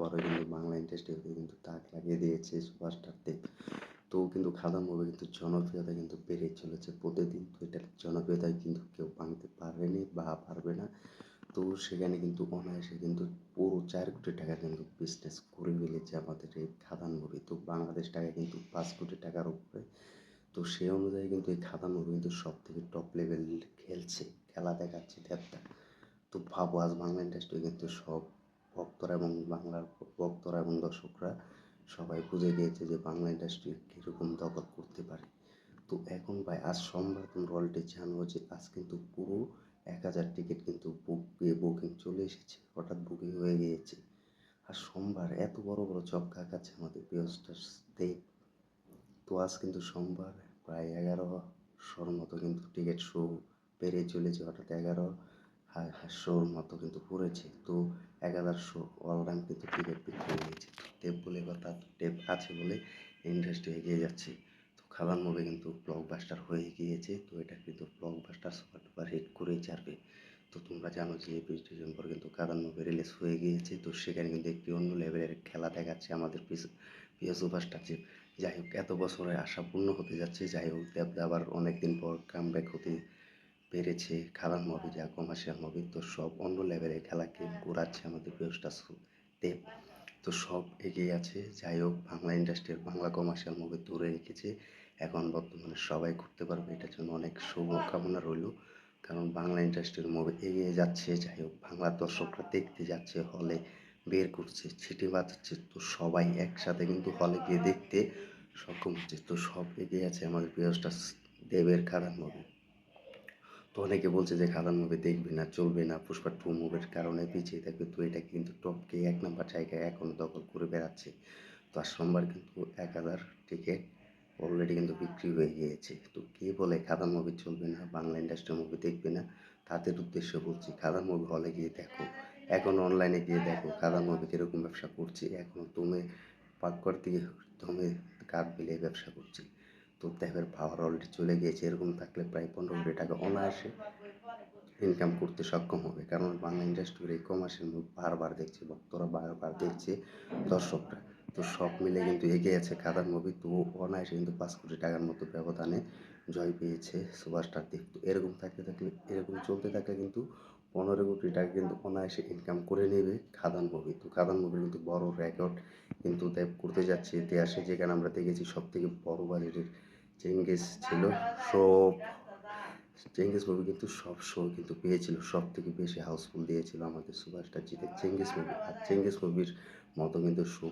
আবারও কিন্তু বাংলা ইন্ডাস্ট্রিতে কিন্তু তাক লাগিয়ে দিয়েছে সুপারস্টারদের। তো কিন্তু খাদান মুভি কিন্তু জনপ্রিয়তা কিন্তু বেড়েই চলেছে প্রতিদিন। তো এটার জনপ্রিয়তায় কিন্তু কেউ ভাঙতে পারেনি বা পারবে না। তো সেখানে কিন্তু অনায়াসে কিন্তু পুরো 4 কোটি টাকা কিন্তু বিজনেস করে ফেলেছে আমাদের এই খাদান মুভি। তো বাংলাদেশ টাকা কিন্তু 5 কোটি টাকার উপরে। তো সেই অনুযায়ী কিন্তু এই খাদান মুভি কিন্তু সব থেকে টপ লেভেল খেলছে, খেলা দেখাচ্ছে দেবতা। তো ভাবো আজ বাংলা ইন্ডাস্ট্রি কিন্তু সব ভক্তরা এবং বাংলার ভক্তরা এবং দর্শকরা সবাই বুঝে গিয়েছে যে বাংলা ইন্ডাস্ট্রি কীরকম দখল করতে পারে। তো এখন ভাই আজ সোমবার তোমরা অলরেডি জানো যে আজ কিন্তু পুরো 1,000 টিকিট কিন্তু বুকিং চলে এসেছে, হঠাৎ বুকিং হয়ে গিয়েছে। আর সোমবার এত বড় বড় ছক্কা খাচ্ছে আমাদের প্রিয় স্টার্সদের। তো আজ কিন্তু সোমবার প্রায় 1100-র মতো কিন্তু টিকিট শো বেড়ে চলেছে, হঠাৎ 11,000 মতো কিন্তু পড়েছে। তো 1,000 অল টাইম কিন্তু টিকিট বিক্রি হয়ে গেছে। টেপ বলে কথা, টেপ আছে বলে ইন্ডাস্ট্রি এগিয়ে যাচ্ছে। তো খাদান মুভি কিন্তু ব্লকবাস্টার হয়ে গিয়েছে। তো এটা কিন্তু ব্লকবাস্টার সুপার হিট করেই ছাড়বে। তো তোমরা জানো যে 21 ডিসেম্বর কিন্তু খাদান মুভি রিলিজ হয়ে গিয়েছে। তো সেখানে কিন্তু একটি অন্য লেভেলের খেলা দেখাচ্ছে আমাদের প্রিয় সুপারস্টার। যে যাই হোক এত বছরের আশা পূর্ণ হতে যাচ্ছে। যাই হোক দেবদা আবার অনেকদিন পর কামব্যাক হতে পেরেছে। খাদান মুভি যা কমার্শিয়াল মুভি, তো সব অন্য লেভেলের খেলাকে ঘোরাচ্ছে আমাদের প্রিয় স্টার দেব। তো সব এগিয়ে আছে। যাই হোক বাংলা ইন্ডাস্ট্রির বাংলা কমার্শিয়াল মুভি ধরে রেখেছে। এখন বর্তমানে সবাই করতে পারবে, এটার জন্য অনেক শুভকামনা রইল। কারণ বাংলা ইন্ডাস্ট্রির মুভি এগিয়ে যাচ্ছে। যাই হোক বাংলার দর্শকরা দেখতে যাচ্ছে, হলে বের করছে, ছিটি বাজাচ্ছে। তো সবাই একসাথে কিন্তু হলে গিয়ে দেখতে সক্ষম হচ্ছে। তো সব এগিয়ে আছে আমাদের প্রিয় স্টার দেবের খাদান মুভি। তো অনেকে বলছে যে খাদান মুভি দেখবে না, চলবে না, পুষ্পা 2 মুভির কারণে পিছিয়ে থাকবে। তো এটা কিন্তু টপকে 1 নম্বর জায়গায় এখন দখল করে বেড়াচ্ছে। তো আর সোমবার কিন্তু 1,000 টিকিট অলরেডি কিন্তু বিক্রি হয়ে গিয়েছে। তো কে বলে খাদান মুভি চলবে না, বাংলা ইন্ডাস্ট্রি মুভি দেখবে না, তাদের উদ্দেশ্যে বলছি খাদান মুভি হলে গিয়ে দেখো, এখন অনলাইনে গিয়ে দেখো খাদান মুভি কীরকম ব্যবসা করছে। এখন তুমি পাকঘর থেকে তুমি কাঠ বিলিয়ে ব্যবসা করছি। তো দেবের পাওয়ার অলরেডি চলে গিয়েছে। এরকম থাকলে প্রায় 15 কোটি টাকা অনায়াসে ইনকাম করতে সক্ষম হবে। কারণ বাংলা ইন্ডাস্ট্রির এই কমার্শিয়াল মুভি বারবার দেখছে ভক্তরা, বারবার দেখছে দর্শকরা। তো সব মিলে কিন্তু এগিয়ে আছে খাদান মুভি। তো অনায়াসে কিন্তু 5 কোটি টাকার মতো ব্যবধানে জয় পেয়েছে সুপারস্টার দেব। তো এরকম চলতে থাকলে কিন্তু 15 কোটি টাকা কিন্তু অনায়াসে ইনকাম করে নেবে খাদান মুভি। তো খাদান মুভির কিন্তু বড় রেকর্ড কিন্তু দেব করতে যাচ্ছে ইতিহাসে। যেখানে আমরা দেখেছি সব থেকে বড় বাজেটের চেঙ্গিস ছিল। সব চেঙ্গিস মুভি কিন্তু সব শো কিন্তু পেয়েছিল, সব থেকে বেশি হাউসফুল দিয়েছিল আমাদের সুপারস্টার জিতে চেঙ্গিস মুভি। আর চেঙ্গিস মুভির মতো কিন্তু শো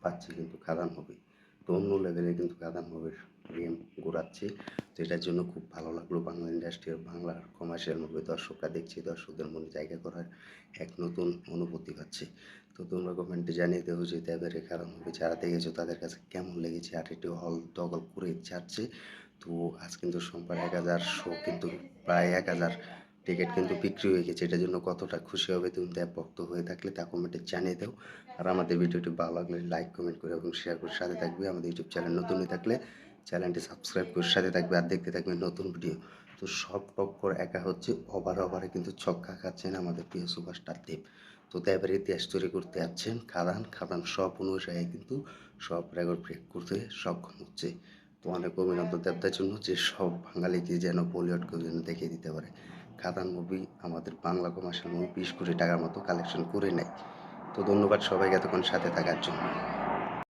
পাচ্ছে কিন্তু খাদান মুভি। তো অন্য লেভেলে কিন্তু খাদান মুভির গেম ঘোরাচ্ছে। তো এটার জন্য খুব ভালো লাগলো। বাংলা ইন্ডাস্ট্রির বাংলার কমার্শিয়াল মুভি দর্শকরা দেখছে, দর্শকদের মনে জায়গা করার এক নতুন অনুভূতি পাচ্ছে। তো তোমরা কমেন্টে জানিয়ে দেবো যে দেবের এই খাদান মুভি যারা দেখেছো তাদের কাছে কেমন লেগেছে। আর এটি হল দখল করে ছাড়ছে। তো আজ কিন্তু সোমবার 1,000 শো কিন্তু প্রায় 1,000 টিকিট কিন্তু বিক্রি হয়ে গেছে। এটার জন্য কতটা খুশি হবে তুমি দেব ভক্ত হয়ে থাকলে তা কমেন্টে জানিয়ে দাও। আর আমাদের ভিডিওটি ভালো লাগলে লাইক কমেন্ট করে এবং শেয়ার করে সাথে থাকবে। আমাদের ইউটিউব চ্যানেল নতুন হয়ে থাকলে চ্যানেলটি সাবস্ক্রাইব করে সাথে থাকবে আর দেখতে থাকবে নতুন ভিডিও। তো সব টক্কর একা হচ্ছে, ওভারে কিন্তু ছক্কা খাচ্ছেন আমাদের প্রিয় সুপারস্টার দেব। তো দেবের ইতিহাস তৈরি করতে যাচ্ছেন খাদান সব অনুযায়ী কিন্তু সব রেকর্ড ব্রেক করতে সক্ষম হচ্ছে। তো অনেক অভিনন্দন দেবতার জন্য যে সব বাঙালিকে যেন বলিউডকেও যেন দেখিয়ে দিতে পারে। খাদান মুভি আমাদের বাংলা কমার্শিয়াল মুভি 20 কোটি টাকার মতো কালেকশন করে নেয়। তো ধন্যবাদ সবাইকে এতক্ষণ সাথে থাকার জন্য।